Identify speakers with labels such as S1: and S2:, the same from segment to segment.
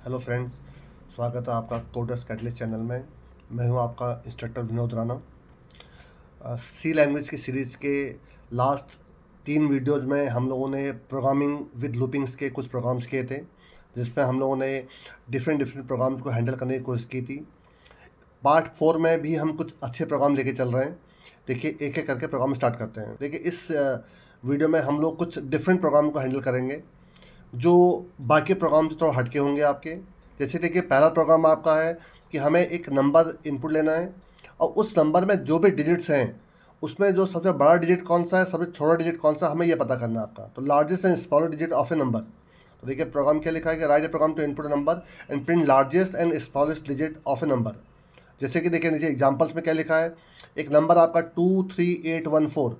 S1: Hello friends, स्वागत है आपका कोडर्स कैटलिस्ट चैनल में। मैं हूं आपका इंस्ट्रक्टर विनोद राणा। सी लैंग्वेज की सीरीज़ के लास्ट 3 वीडियोज़ में हम लोगों ने प्रोग्रामिंग विद लूपिंग्स के कुछ प्रोग्राम्स किए थे, जिसमें हम लोगों ने डिफरेंट डिफरेंट प्रोग्राम्स को हैंडल करने की कोशिश की थी। पार्ट 4 में भी हम कुछ अच्छे प्रोग्राम लेके चल रहे हैं। देखिए, एक एक करके प्रोग्राम स्टार्ट करते हैं। देखिए, इस वीडियो में हम लोग कुछ डिफरेंट प्रोग्राम को हैंडल करेंगे जो बाकी प्रोग्राम से थोड़ा हटके होंगे आपके। जैसे देखिए, पहला प्रोग्राम आपका है कि हमें एक नंबर इनपुट लेना है और उस नंबर में जो भी डिजिट्स हैं उसमें जो सबसे बड़ा डिजिट कौन सा है, सबसे छोटा डिजिट कौन सा, हमें ये पता करना है आपका। तो largest and smaller digit of a number. तो देखिए, प्रोग्राम क्या लिखा है कि write a program to input number and print largest and smallest digit of a number. जैसे कि देखिए नीचे एग्जांपल्स में क्या लिखा है, एक नंबर आपका 23814।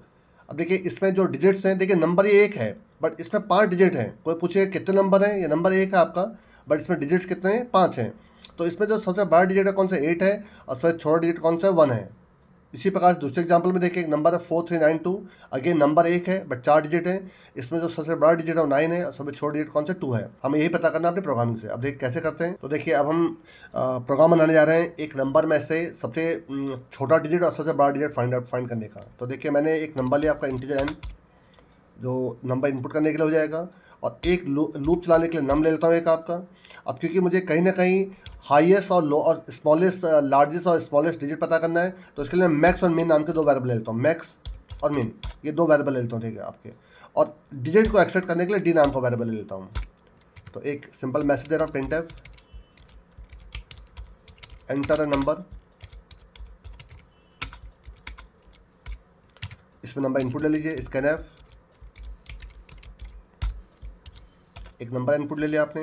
S1: अब देखिए, इसमें जो डिजिट्स हैं, देखिए नंबर ये एक है बट इसमें 5 डिजिट हैं। कोई पूछे कितने नंबर हैं, ये नंबर एक है आपका बट इसमें डिजिट्स कितने हैं, 5 हैं। तो इसमें जो सबसे बड़ा डिजिट है कौन सा, 8 है, और सबसे छोटा डिजिट कौन सा है, 1 है। इसी प्रकार से दूसरे एग्जाम्पल में देखिए, एक नंबर है 4392। अगेन नंबर एक है बट 4 डिजिट है। इसमें जो सबसे बड़ा डिजिट है वो 9 है और सबसे छोटा डिजिट कौन सा, 2 है। हमें यही पता करना है अपने प्रोग्रामिंग से। अब देखिए कैसे करते हैं। तो देखिए, अब हम प्रोग्राम बनाने जा रहे हैं एक नंबर में से सबसे छोटा डिजिट और सबसे बड़ा डिजिट फाइंड करने का। तो देखिए, मैंने एक नंबर लिया आपका इंटीजर n, जो नंबर इनपुट करने के लिए हो जाएगा, और एक लूप चलाने के लिए नम ले लेता हूँ एक आपका। अब क्योंकि मुझे कहीं ना कहीं हाईएस्ट और लो और स्मॉलेस्ट, लार्जेस्ट और स्मॉलेस्ट डिजिट पता करना है, तो इसके लिए मैक्स और मिन नाम के 2 वेरिएबल ले लेता हूँ। मैक्स और मिन, ये 2 वेरिएबल ले लेता हूँ, ठीक है आपके। और डिजिट को एक्सट्रैक्ट करने के लिए डी नाम का वेरिएबल ले लेता हूँ। तो एक सिंपल मैसेज दे रहा हूँ, प्रिंटफ एंटर अ नंबर। इसमें नंबर इनपुट ले लीजिए, स्कैनफ, एक नंबर इनपुट ले लिया आपने।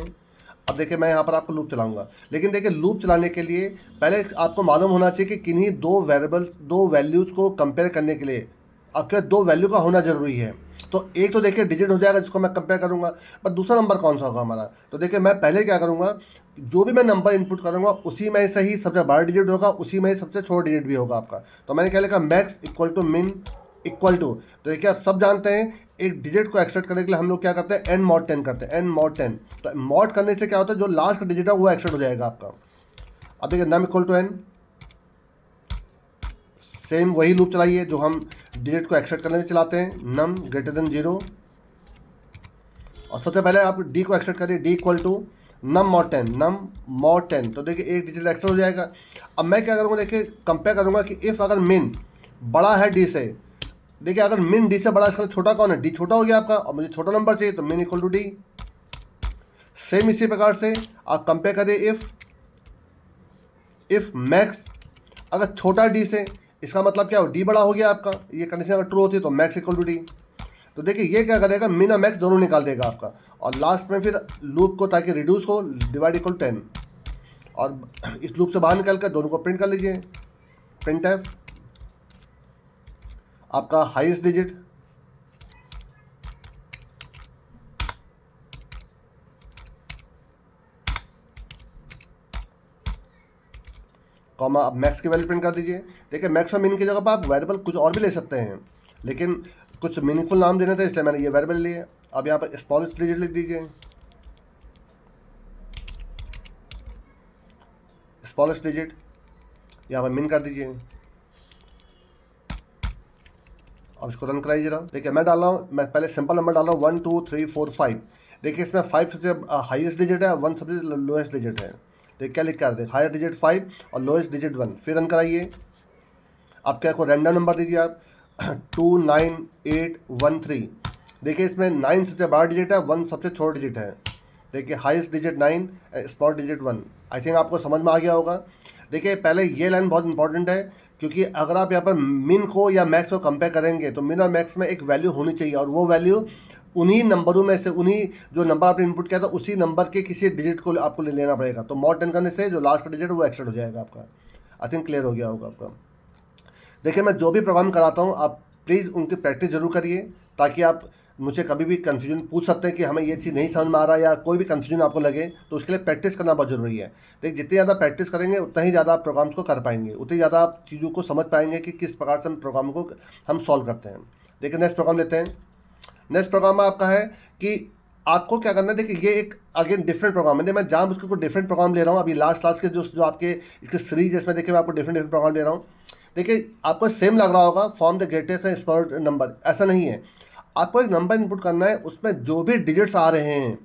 S1: अब देखिए, मैं यहाँ पर आपको लूप चलाऊंगा, लेकिन देखिए लूप चलाने के लिए पहले आपको मालूम होना चाहिए कि किन्हीं 2 वैल्यूज़ को कंपेयर करने के लिए आपके 2 वैल्यू का होना जरूरी है। तो एक तो देखिए डिजिट हो जाएगा जिसको मैं कंपेयर करूंगा, पर दूसरा नंबर कौन सा होगा हमारा। तो देखिए, मैं पहले क्या करूंगा, जो भी मैं नंबर इनपुट करूंगा उसी में से ही सबसे बड़ा डिजिट होगा, उसी में ही सबसे छोटा डिजिट भी होगा आपका। तो मैंने क्या लिखा, मैक्स इक्वल टू मिन इक्वल टू। तो देखिए, आप सब जानते हैं एक डिजिट को एक्सट्रैक्ट करने के लिए हम लोग क्या करते हैं, एन मॉड 10 करते हैं, एन मॉड 10। तो मॉड करने से क्या होता है, जो लास्ट का डिजिट है वो एक्सट्रैक्ट हो जाएगा आपका। अब देखिए, num equal to n, same वही लूप चलाइए जो हम डिजिट को एक्सट्रैक्ट करने से चलाते हैं, नम ग्रेटर देन 0। और सबसे पहले आप डी को एक्सट्रैक्ट करिए, d equal to num mod 10, num mod 10। तो देखिए, एक डिजिट एक्सट्रैक्ट हो जाएगा। अब मैं क्या करूँगा, देखिए कंपेयर करूँगा कि इफ़ अगर मिन बड़ा है डी से, देखिए अगर मिन डी से बड़ा, इसका छोटा कौन है, डी छोटा हो गया आपका, और मुझे छोटा नंबर चाहिए तो मिन इक्वल टू डी। सेम इसी प्रकार से आप कंपेयर करिए, इफ मैक्स अगर छोटा डी से, इसका मतलब क्या हो, डी बड़ा हो गया आपका। ये कंडीशन अगर ट्रू होती है तो मैक्स इक्वल टू डी। तो देखिए ये क्या करेगा, मिन और मैक्स दोनों निकाल देगा आपका, और लास्ट में फिर लूप को ताकि रिड्यूस हो, डिवाइड इक्वल 10। और इस लूप से बाहर निकल कर दोनों को प्रिंट कर लीजिए, प्रिंट एफ आपका हाईएस्ट डिजिट, कॉमा, अब मैक्स की वैल्यू प्रिंट कर दीजिए। देखिए, मैक्स और मिन की जगह पर आप वेरिएबल कुछ और भी ले सकते हैं, लेकिन कुछ मीनिंगफुल नाम देने थे इसलिए मैंने ये वेरिएबल लिए। अब यहाँ पर स्मॉलेस्ट डिजिट लिख दीजिए, स्मॉलेस्ट डिजिट, यहाँ पर मिन कर दीजिए। अब इसको रन कराइए जरा। देखिए, मैं डाल रहा हूँ, मैं पहले सिंपल नंबर डाल रहा हूँ 1 2 3 4 5। देखिए, इसमें 5 सबसे हाईएस्ट डिजिट है, 1 सबसे लोएस्ट डिजिट है। देखिए क्या लिख कर दे, हायर डिजिट 5 और लोएस्ट डिजिट 1। फिर रन कराइए। अब क्या को रैंडम नंबर दीजिए आप 29813। देखिए, इसमें 9 सबसे बड़ा डिजिट है, 1 सबसे छोटा डिजिट है। देखिए, highest digit 9, small digit 1। I think आपको समझ में आ गया होगा। देखिए, पहले ये लाइन बहुत इंपॉर्टेंट है, क्योंकि अगर आप यहाँ पर मिन को या मैक्स को कंपेयर करेंगे तो मिन और मैक्स में एक वैल्यू होनी चाहिए, और वो वैल्यू उन्हीं नंबरों में से, उन्हीं जो नंबर आपने इनपुट किया था उसी नंबर के किसी डिजिट को आपको ले लेना पड़ेगा। तो मॉड 10 करने से जो लास्ट का डिजिट है वो एक्सट्रैक्ट हो जाएगा आपका। आई थिंक क्लियर हो गया होगा आपका। देखिए, मैं जो भी प्रोग्राम कराता हूँ आप प्लीज़ उनकी प्रैक्टिस जरूर करिए, ताकि आप मुझे कभी भी कन्फ्यूजन पूछ सकते हैं कि हमें ये चीज़ नहीं समझ में आ रहा है, या कोई भी कन्फ्यूजन आपको लगे, तो उसके लिए प्रैक्टिस करना बहुत ज़रूरी है। देखिए, जितनी ज़्यादा प्रैक्टिस करेंगे उतना ही ज़्यादा आप प्रोग्राम्स को कर पाएंगे, उतनी ज़्यादा आप चीज़ों को समझ पाएंगे कि किस प्रकार से हम प्रोग्राम को हम सॉल्व करते हैं। देखिए, नेक्स्ट प्रोग्राम लेते हैं। नेक्स्ट प्रोग्राम में आपका है कि आपको क्या करना है, देखिए ये एक अगेन डिफरेंट प्रोग्राम है, मैं जानबूझ के कोई डिफरेंट प्रोग्राम ले रहा हूँ अभी लास्ट के जो आपके इसके सीरीज इसमें देखिए मैं आपको डिफरेंट डिफरेंट प्रोग्राम ले रहा हूँ। देखिए आपको सेम लग रहा होगा form the greatest and small number, ऐसा नहीं है। आपको एक नंबर इनपुट करना है, उसमें जो भी डिजिट्स आ रहे हैं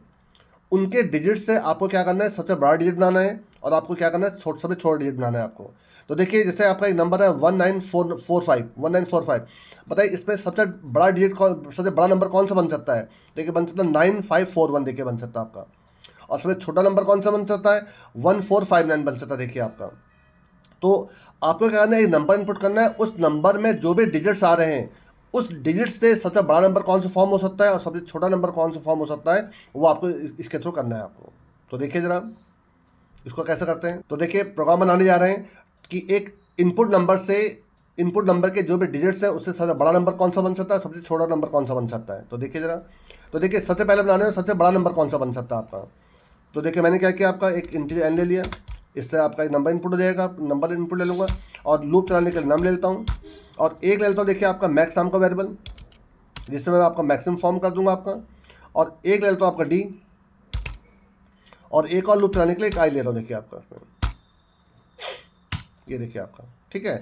S1: उनके डिजिट से आपको क्या करना है, सबसे बड़ा डिजिट बनाना है और आपको क्या करना है, सबसे छोटा डिजिट बनाना है आपको। तो देखिए जैसे आपका एक नंबर है 1945 बताइए इसमें सबसे बड़ा डिजिट कौन, सबसे बड़ा नंबर कौन सा बन सकता है? देखिए बन सकता है 9541, देखिए बन सकता है आपका। और सबसे छोटा नंबर कौन सा बन सकता है? 1459 बन सकता है, देखिए आपका। तो आपको क्या करना है, एक नंबर इनपुट करना है, उस नंबर में जो भी डिजिट्स आ रहे हैं उस डिजिट से सबसे बड़ा नंबर कौन सा फॉर्म हो सकता है और सबसे छोटा नंबर कौन सा फॉर्म हो सकता है, वो आपको इसके थ्रू करना है आपको। तो देखिए जरा इसको कैसे करते हैं। तो देखिए प्रोग्राम बनाने जा रहे हैं कि एक इनपुट नंबर से, इनपुट नंबर के जो भी डिजिट्स हैं उससे सबसे बड़ा नंबर कौन सा बन सकता है, सबसे छोटा नंबर कौन सा बन सकता है। तो देखिए जरा, तो देखिए सबसे पहले बनाने में सबसे बड़ा नंबर कौन सा बन सकता है आपका। तो देखिए मैंने क्या किया, आपका एक इंटीजर एन ले लिया, इससे आपका एक नंबर इनपुट हो जाएगा, नंबर इनपुट ले लूँगा और लूप चलाने के लिए नम ले लेता हूँ और एक ले लेता हूँ देखिए आपका मैक्स नाम का वेरिएबल, जिससे मैं आपका मैक्सिमम फॉर्म कर दूंगा आपका, और एक ले लेता हूँ आपका डी और एक और लूप चलाने के लिए एक आई ले रहा हूँ देखिए आपका उसमें, ये देखिए आपका, ठीक है।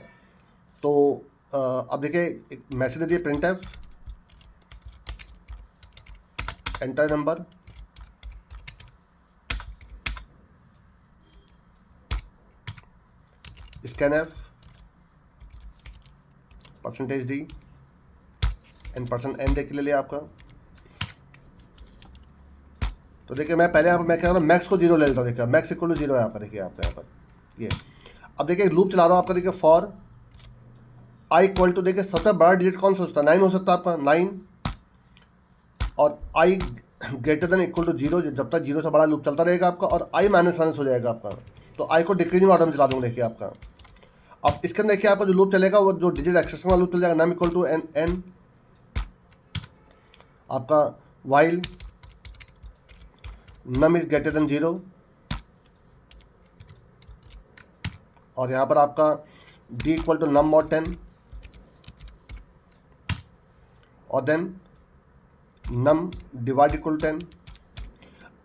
S1: तो अब देखिए एक मैसेज दे दिए print f enter number, scan f percentage d and percent n देख ले लिया आपका। तो देखिए मैं पहले यहाँ पर मैं क्या कर रहा हूँ, मैक्स को जीरो ले लेता हूँ, देखिए मैक्स इक्वल टू जीरो है यहाँ पर, देखिए आपका यहाँ पर ये। अब देखिए लूप चला रहा हूँ आपका, देखिए फॉर आई इक्वल टू, देखिए सबसे बड़ा डिजिट कौन सा हो सकता है, 9 हो सकता है आपका 9, और I greater than equal to zero, जब तक जीरो से बड़ा लूप चलता रहेगा आपका, और आई माइनस माइनस हो जाएगा आपका। तो आई को डिक्रीजिंग ऑर्डर में चला दूंगा देखिए आपका। अब इसके अंदर देखिए आपका जो लूप चलेगा वो जो डिजिट एक्सेशन वाला लूप चल जाएगा, num equal to n n आपका while num is greater than zero, और यहाँ पर आपका d equal to num mod 10 और देन नम डिवाइड इक्वल 10।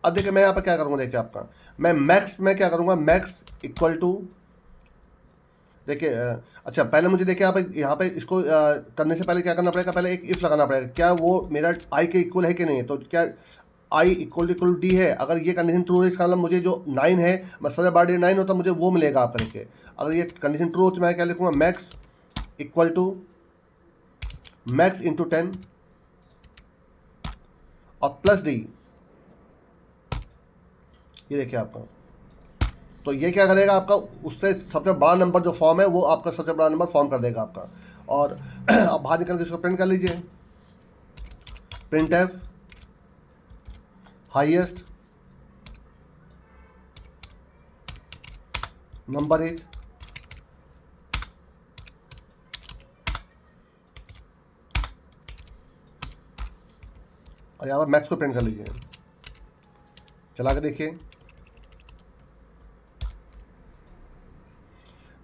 S1: अब देखिए मैं यहाँ पर क्या करूँगा, देखिए आपका मैं मैक्स में क्या करूँगा, मैक्स इक्वल टू, देखिए अच्छा पहले मुझे देखिए यहाँ पे इसको करने से पहले क्या करना पड़ेगा, पहले एक इफ लगाना पड़ेगा, क्या वो मेरा आई के इक्वल है कि नहीं है। तो क्या आई इक्वल डी है, अगर ये कंडीशन ट्रू है इसका मतलब मुझे जो 9 है, बस सबसे बड़ा 9 होता मुझे वो मिलेगा आप करके। अगर ये कंडीशन ट्रू होती मैं क्या लिखूँगा, max equal to max into 10 और प्लस डी, ये देखिए आपका। तो ये क्या करेगा आपका, उससे सबसे बड़ा नंबर जो फॉर्म है वो आपका सबसे बड़ा नंबर फॉर्म कर देगा आपका। और अब बाहर निकल के इसको प्रिंट कर लीजिए, print F highest number is, और यहाँ पर मैक्स को प्रिंट कर लीजिए, चला के देखिए।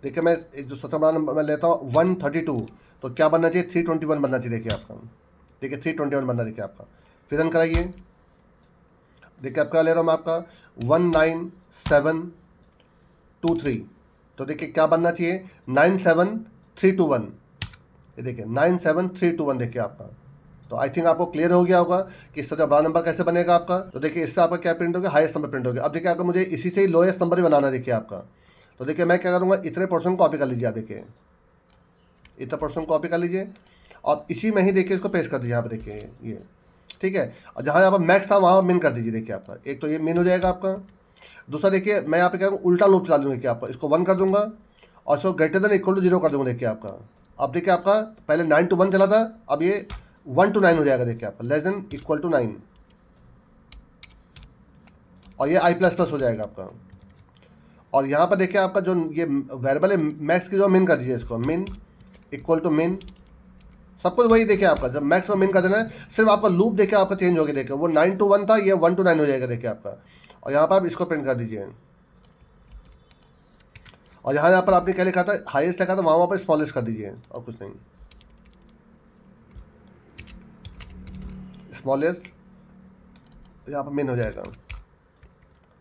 S1: देखिए मैं एक जो सबसे बड़ा नंबर मैं लेता हूँ 132, तो क्या बनना चाहिए, 321 बनना चाहिए देखिए आपका, देखिए 321 बनना देखिए आपका। फिर रन कराइए, देखिए आपका ले रहा हूँ मैं आपका 19723, तो देखिए क्या बनना चाहिए 97321, ये देखिए 97321 देखिए आपका। तो आई थिंक आपको क्लियर हो गया होगा कि इसका जो बड़ा नंबर कैसे बनेगा आपका। तो देखिए इससे आपका क्या प्रिंट हो गया, हाईएस्ट नंबर प्रिंट हो गया। अब देखिए आपको मुझे इसी से ही लोएस्ट नंबर भी बनाना है देखिए आपका। तो देखिए मैं क्या करूँगा, इतने पोर्शन कॉपी कर लीजिए आप, देखिए इतना पोर्शन कॉपी कर लीजिए और इसी में ही देखिए इसको पेस्ट कर दीजिए यहाँ पर, देखिए ये ठीक है। और जहाँ यहाँ पर मैक्स था वहाँ मिन कर दीजिए देखिए आपका, एक तो ये मिन हो जाएगा आपका। दूसरा देखिए मैं यहाँ पे क्या उल्टा लूप चला दूँगा, देखिए आपका इसको 1 कर दूंगा और इसको ग्रेटर देन इक्वल टू 0 कर दूँगा देखिए आपका। अब देखिए आपका पहले 9 to 1 चला था, अब ये 1 to 9 हो जाएगा देखिए आपका, लेस देन इक्वल टू 9, और ये i++ हो जाएगा आपका। और यहाँ पर देखिए आपका जो ये वेरिएबल है मैक्स की जो मिन कर दीजिए, इसको मिन इक्वल टू मिन, सब कुछ वही देखिए आपका। जब मैक्स को मिन कर देना है, सिर्फ आपका लूप देखिए आपका चेंज हो गया, देखिए वो 9 to 1 था, ये 1 to 9 हो जाएगा देखिए आपका। और यहाँ पर आप इसको प्रिंट कर दीजिए, और यहाँ पर आपने क्या लिखा था, हाईएस्ट लिखा था, वहाँ पर स्मॉलेस्ट कर दीजिए और कुछ नहीं, स्मॉलेस्ट यहाँ पर मेन हो जाएगा।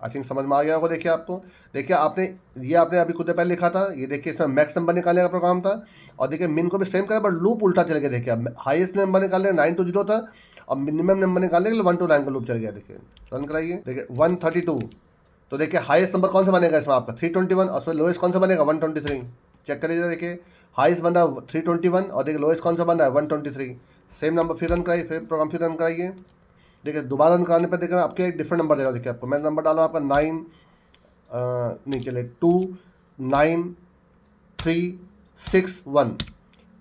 S1: आई थिंक समझ में आ गया होगा। देखिए आपको, देखिए आपने अभी खुद पहले लिखा था, ये देखिए इसमें मैक्स नंबर निकालने का प्रोग्राम था, और देखिए मिन को भी सेम करा, बट लूप उल्टा चल गया। देखिए अब हाईएस्ट नंबर निकालने 9 to 0 था, और मिनिमम नंबर निकालने के लिए 1 to 9 का लूप चल गया। देखिए रन कराइए, देखिए 132, तो देखिए हाईएस्ट नंबर कौन सा बनेगा इसमें आपका 321, और उसमें लोएस्ट कौन सा बनेगा 123। चेक करिए, देखिए हाईएस्ट बन रहा है 321, और देखिए लोएस्ट कौन सा बन रहा है 123। सेम नंबर फिर रन कराइए, फिर प्रोग्राम फिर रन कराइए। देखिए दोबारा रन कराने पर देखिए आपके एक डिफरेंट नंबर देगा। देखिए आपको मैं नंबर डाला आपका 9 नहीं चले 2 9 3 6 1।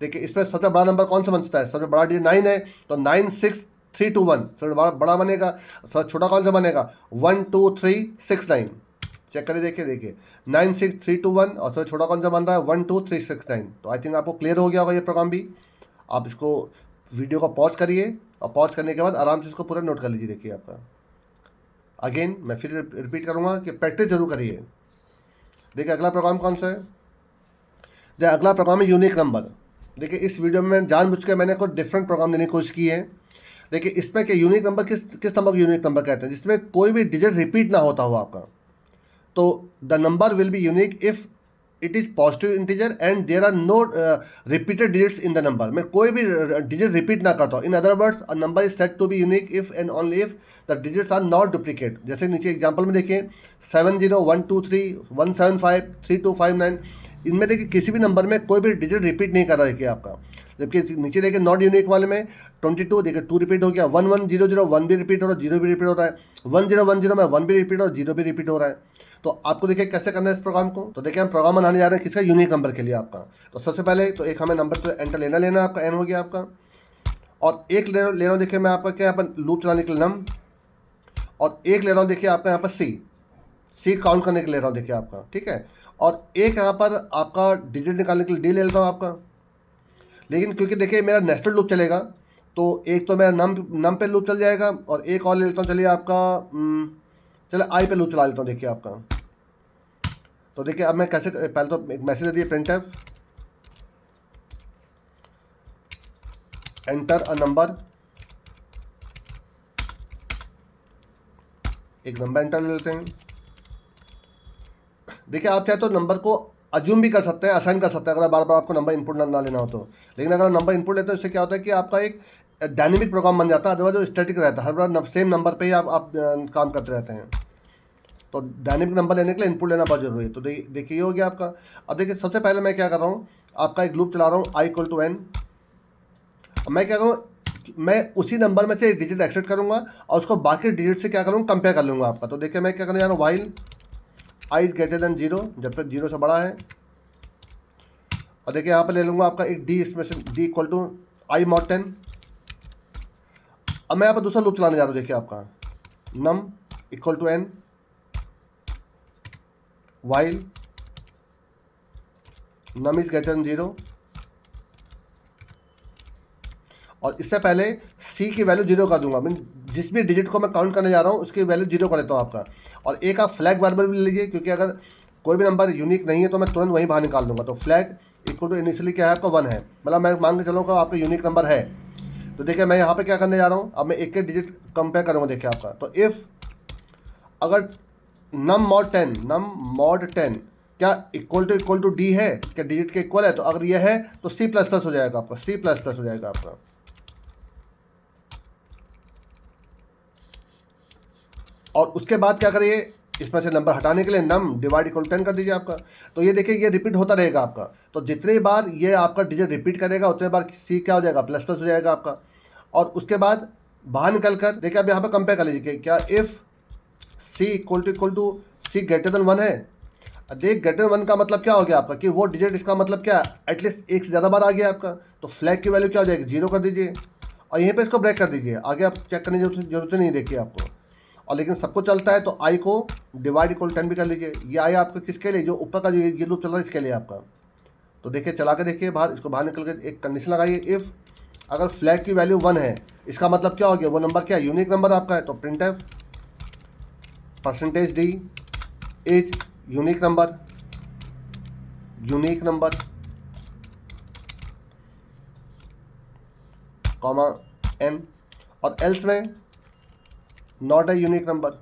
S1: देखिए इसमें सबसे बड़ा नंबर कौन सा बनता है, सबसे बड़ा डिजिट 9 है, तो 9 6 3 2 1 सबसे बड़ा बनेगा। सबसे छोटा कौन सा बनेगा 1 2 3 6 9। चेक करिए, देखिए 9 6 3 2 1, और सबसे छोटा कौन सा बन रहा है 1 2 3 6 9। तो आई थिंक आपको क्लियर हो गया होगा ये प्रोग्राम भी। आप इसको वीडियो को पॉज करिए, और पॉज करने के बाद आराम से इसको पूरा नोट कर लीजिए। देखिए आपका अगेन मैं फिर रिपीट करूँगा कि प्रैक्टिस जरूर करिए। देखिए अगला प्रोग्राम कौन सा है, देखिए अगला प्रोग्राम है यूनिक नंबर। देखिए इस वीडियो में जानबूझ के मैंने कुछ डिफरेंट प्रोग्राम देने की कोशिश की है। देखिए इसमें क्या यूनिक नंबर किस नंबर को यूनिक नंबर कहते हैं, जिसमें कोई भी डिजिट रिपीट ना होता हो आपका। तो the number will be unique if it is positive integer and there are no repeated digits in the number. मैं कोई भी डिजिट रिपीट ना करता हूँ। In other words a number is set to be unique if and only if the digits are not duplicate. जैसे नीचे example में देखिए 70 1 2 3 175 3259, इनमें देखिए किसी भी नंबर में कोई भी डिजिट रिपीट नहीं कर रहा। देखिए आपका, जबकि नीचे देखिए नॉट यूनिक वाले में 22 देखिए 2 रिपीट हो गया, 1100 1 भी रिपीट हो रहा है, 0 भी रिपीट हो रहा है, 1010 में 1 भी रिपीट और 0 भी रिपीट हो रहा है। तो आपको देखिए कैसे करना है इस प्रोग्राम को। तो देखिए हम प्रोग्राम बनाने जा रहे हैं किसका, यूनिक नंबर के लिए आपका। तो सबसे पहले तो एक हमें नंबर तो एंटर लेना है आपका, एन हो गया आपका, और एक ले रहा हूँ देखिए मैं आपका क्या यहाँ पर लूप चलाने के लिए नम, और एक ले रहा हूँ देखिए आपका यहाँ पर सी काउंट करने के लिए ले रहा हूँ देखिए आपका, ठीक है। और एक यहाँ पर आपका डिजिट निकालने के लिए डी ले लेता हूँ आपका। लेकिन क्योंकि देखिए मेरा नेस्टेड लूप चलेगा, तो एक तो मेरा नम पे लूप चल जाएगा, और एक और ले लेता हूँ चलिए आपका चलिए आई पे लूप चला लेता हूँ देखिए आपका। तो देखिए अब मैं कैसे, पहले तो एक मैसेज दे दिए printf एंटर अ नंबर, एक नंबर एंटर ले लेते हैं। देखिए आप चाहे तो नंबर को अज्यूम भी कर सकते हैं, असाइन कर सकते हैं, अगर बार बार आपको नंबर इनपुट ना लेना हो तो। लेकिन अगर नंबर इनपुट लेते हैं इससे क्या होता है कि आपका एक डायनेमिक प्रोग्राम बन जाता है, अदरवाइज जो स्टैटिक रहता है, हर बार सेम नंबर पे ही आप काम करते रहते हैं। तो डायनेमिक नंबर लेने के लिए इनपुट लेना बहुत जरूरी है। तो देखिए ये हो गया आपका। अब देखिए सबसे पहले मैं क्या कर रहा हूँ, आपका एक लूप चला रहा हूँ i = n। मैं क्या करूँ, मैं उसी नंबर में से एक डिजिट एक्सेप्ट करूँगा और उसको बाकी डिजिट से क्या करूँगा, कंपेयर कर लूँगा आपका। तो देखिए मैं क्या करने जा रहा हूँ, वाइल i > 0, जब तक 0 से बड़ा है। और देखिए यहाँ पर ले लूँगा आपका एक डी, इसमें से d = i mod 10। अब मैं यहाँ पर दूसरा लूप चलाने जा रहा हूँ देखिए आपका, num = n while num is greater than 0। और इससे पहले c की वैल्यू 0 कर दूंगा। मैं जिस भी डिजिट को मैं काउंट करने जा रहा हूँ उसकी वैल्यू 0 कर देता हूँ आपका। और एक आप फ्लैग वेरिएबल भी ले लीजिए, क्योंकि अगर कोई भी नंबर यूनिक नहीं है तो मैं तुरंत वहीं बाहर निकाल दूंगा। तो फ्लैग = इनिशियली क्या है आपका 1 है, मतलब मैं मान के चलूँगा आपका यूनिक नंबर है। तो देखिए मैं यहाँ पे क्या करने जा रहा हूँ, अब मैं एक डिजिट कंपेयर करूँगा देखिए आपका। तो इफ़ अगर num mod 10 क्या इक्वल टू डी है, क्या डिजिट के इक्वल है, तो अगर ये है तो C++ हो जाएगा आपका, C++ हो जाएगा आपका। और उसके बाद क्या करिए, इसमें से नंबर हटाने के लिए num डिवाइड = 10 कर दीजिए आपका। तो ये देखिए ये रिपीट होता रहेगा आपका। तो जितनी बार ये आपका डिजिट रिपीट करेगा उतने बार C क्या हो जाएगा, ++ हो जाएगा आपका। और उसके बाद बाहर निकल कर देखिए आप यहाँ पर कंपेयर कर लीजिए, क्या if C = C greater than 1 है। देख ग्रेटर 1 का मतलब क्या हो गया आपका, कि वो डिजिट, इसका मतलब क्या एटलीस्ट एक से ज़्यादा बार आ गया आपका। तो फ्लैग की वैल्यू क्या हो जाएगी, 0 कर दीजिए, और यहीं पे इसको ब्रेक कर दीजिए। आगे आप चेक करने की जरूरत नहीं देखिए आपको। और लेकिन सबको चलता है तो i को डिवाइड = 10 भी कर लीजिए। ये i आपको किसके लिए, जो ऊपर का ये लूप चल रहा है इसके लिए आपका। तो देखिए चला के देखिए बाहर, इसको बाहर निकल के एक कंडीशन लगाइए, इफ़ अगर फ्लैग की वैल्यू 1 है, इसका मतलब क्या हो गया, वो नंबर क्या है, यूनिक नंबर आपका है। तो printf %d is unique number comma n। और एल्स में not a unique number.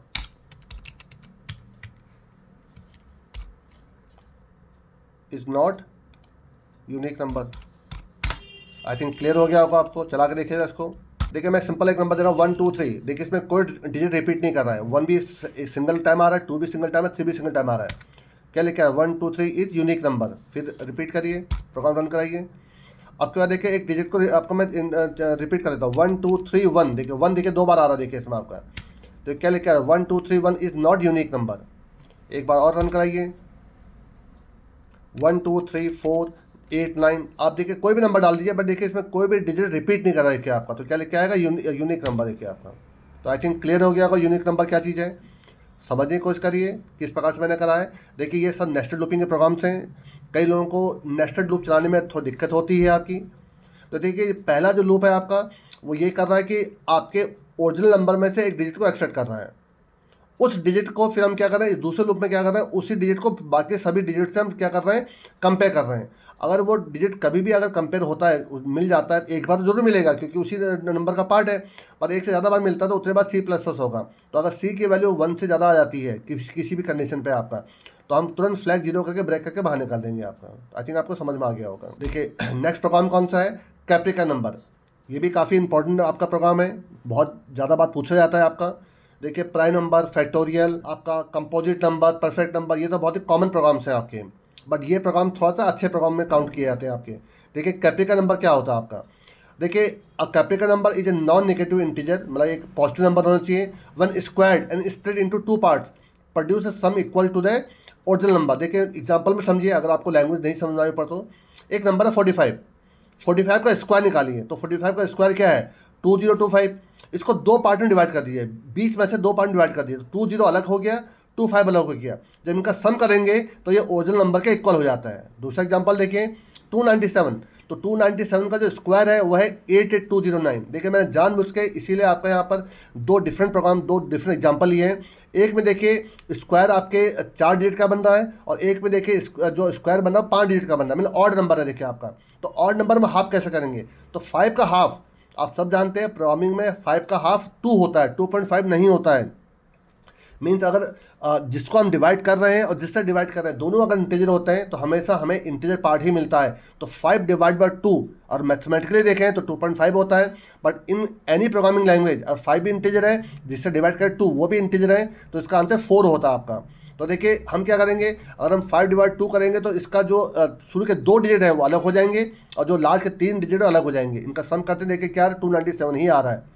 S1: Is not unique number. I think clear हो गया होगा आपको। चला के देखिएगा इसको। देखिए मैं सिंपल एक नंबर दे रहा हूँ 1 2 3। देखिए इसमें कोई डिजिट रिपीट नहीं कर रहा है। 1 भी सिंगल टाइम आ रहा है, 2 भी सिंगल टाइम है, 3 भी सिंगल टाइम आ रहा है। क्या लिखा है? 1 2 3 इज यूनिक नंबर। फिर रिपीट करिए, प्रोग्राम रन कराइए। अब क्या देखिए एक डिजिट को आपको मैं रिपीट कर देता हूँ। 1 2 3 1। देखिए 1 देखिए 2 बार आ रहा है देखिए इसमें आपका। तो क्या लिखा है? 1 2 3 1 इज नॉट यूनिक नंबर। एक बार और रन कराइए। 1 2 3 4 8 9। आप देखिए कोई भी नंबर डाल दीजिए, बट देखिए इसमें कोई भी डिजिट रिपीट नहीं कर रहा है क्या आपका। तो क्या लिखा आएगा? यूनिक नंबर है क्या आपका। तो आई थिंक क्लियर हो गया होगा यूनिक नंबर क्या चीज़ है। समझने की कोशिश करिए किस प्रकार से मैंने करा है। देखिए ये सब नेस्टेड लूपिंग के प्रोग्राम्स हैं। कई लोगों को नेस्टेड लूप चलाने में थोड़ी दिक्कत होती है आपकी। तो देखिए पहला जो लूप है आपका वो ये कर रहा है कि आपके ओरिजिनल नंबर में से एक डिजिट को एक्सट्रैक्ट कर रहा है। उस डिजिट को फिर हम क्या कर रहे हैं, दूसरे लूप में क्या कर रहे हैं, उसी डिजिट को बाकी सभी डिजिट से हम क्या कर रहे हैं, कंपेयर कर रहे हैं। अगर वो डिजिट कभी भी अगर कंपेयर होता है, मिल जाता है, एक बार तो जरूर मिलेगा क्योंकि उसी नंबर का पार्ट है, पर एक से ज़्यादा बार मिलता है तो उतने बाद C++ होगा। तो अगर C की वैल्यू 1 से ज़्यादा आ जाती है किसी भी कंडीशन पे आपका, तो हम तुरंत फ्लैग 0 करके ब्रेक करके बाहर निकाल देंगे आपका। आई थिंक आपको समझ में आ गया होगा। देखिए नेक्स्ट प्रोग्राम कौन सा है? Capricorn number. ये भी काफ़ी इंपॉर्टेंट आपका प्रोग्राम है, बहुत ज़्यादा बात पूछा जाता है आपका। देखिए प्राइम नंबर, फैक्टोरियल, आपका कंपोजिट नंबर, परफेक्ट नंबर, ये तो बहुत ही कॉमन प्रोग्राम्स हैं आपके, बट ये प्रोग्राम थोड़ा सा अच्छे प्रोग्राम में काउंट किए जाते हैं आपके। देखिए कैप्रिकॉन नंबर क्या होता है आपका। देखिए Kaprekar number is a non negative integer, मतलब एक पॉजिटिव नंबर होना चाहिए। One squared and split into 2 parts produce a sum equal to the original number. देखिए एग्जांपल में समझिए, अगर आपको लैंग्वेज नहीं समझ में पड़ तो एक नंबर है 45, 45 का स्क्वायर निकालिए। तो 45 का स्क्वायर क्या है? 2025। इसको 2 पार्ट में डिवाइड कर दीजिए, बीच में से 2 पार्ट में डिवाइड कर दीजिए। 20 अलग हो गया, 25 अलग हो गया। जब इनका सम करेंगे तो ये ओरिजिनल नंबर के इक्वल हो जाता है। दूसरा एग्जांपल देखिए 297। तो 297 का जो स्क्वायर है वह है 88209। देखिए मैंने जानबूझ के इसीलिए आपका यहाँ पर 2 डिफरेंट प्रोग्राम, 2 डिफरेंट एग्जांपल लिए हैं। एक में देखिए स्क्वायर आपके 4 डिजिट का बन रहा है, और एक में देखिए जो स्क्वायर बन रहा है 5 डिजिट का बन रहा है, मतलब ऑड नंबर है देखिए आपका। तो ऑड नंबर में हाफ कैसे करेंगे? तो 5 का हाफ, आप सब जानते हैं प्रोग्रामिंग में 5 का हाफ 2 होता है, 2.5 नहीं होता है। मीन्स अगर जिसको हम डिवाइड कर रहे हैं और जिससे डिवाइड कर रहे हैं दोनों अगर इंटीजर होते हैं तो हमेशा हमें इंटीजर पार्ट ही मिलता है। तो 5 डिवाइड बाय 2, और मैथमेटिकली देखें तो 2.5 होता है। But in any programming language और 5 भी इंटीजर है, जिससे डिवाइड करें 2 वो भी इंटीजर है, तो इसका आंसर 4 होता है आपका। तो देखिए हम क्या करेंगे, अगर हम 5 डिवाइड 2 करेंगे तो इसका जो शुरू के 2 डिजिट हैं वो अलग हो जाएंगे, और जो लास्ट के 3 डिजिट अलग हो जाएंगे। इनका सम करते देखिए क्या है, 297 ही आ रहा है।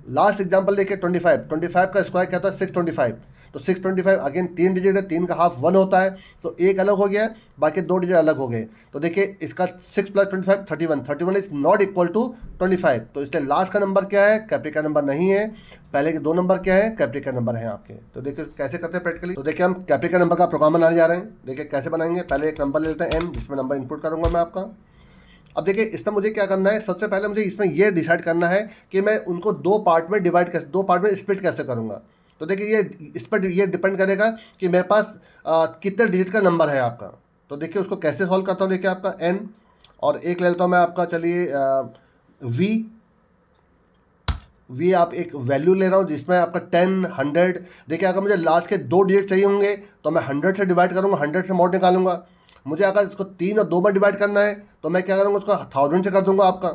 S1: लास्ट एग्जांपल देखिए 25 का स्क्वायर क्या होता है? 625। तो 625 अगेन 3 डिजिट है, 3 का हाफ 1 होता है, तो एक अलग हो गया, बाकी 2 डिजिट अलग हो गए। तो देखिए इसका 6 + 25 31 इज नॉट इक्वल टू 25। तो इसलिए लास्ट का नंबर क्या है? कैप्रिकॉन नंबर नहीं है। पहले के 2 नंबर क्या है? कैप्रिकॉन नंबर है आपके। तो देखिए कैसे करते हैं प्रैक्टिकली। तो देखिए हम कैप्रिकॉन नंबर का प्रोग्राम बनाने जा रहे हैं। देखिए कैसे बनाएंगे, पहले एक नंबर ले लेते हैं n, जिसमें नंबर इनपुट करूँगा मैं आपका। अब देखिए इसमें मुझे क्या करना है, सबसे पहले मुझे इसमें यह डिसाइड करना है कि मैं उनको 2 पार्ट में डिवाइड कैसे, 2 पार्ट में स्प्लिट कैसे करूँगा। तो देखिए ये इस पर ये डिपेंड करेगा कि मेरे पास कितने डिजिट का नंबर है आपका। तो देखिए उसको कैसे सॉल्व करता हूँ। देखिए आपका n, और एक ले लेता हूँ मैं आपका, चलिए v आप एक वैल्यू ले रहा हूँ जिसमें आपका 10 100। देखिए अगर मुझे लास्ट के 2 डिजिट चाहिए होंगे तो मैं 100 से डिवाइड करूँगा, 100 से मोड निकालूंगा। मुझे अगर इसको 3 और 2 में डिवाइड करना है तो मैं क्या करूँगा, उसको 1000 से कर दूंगा आपका।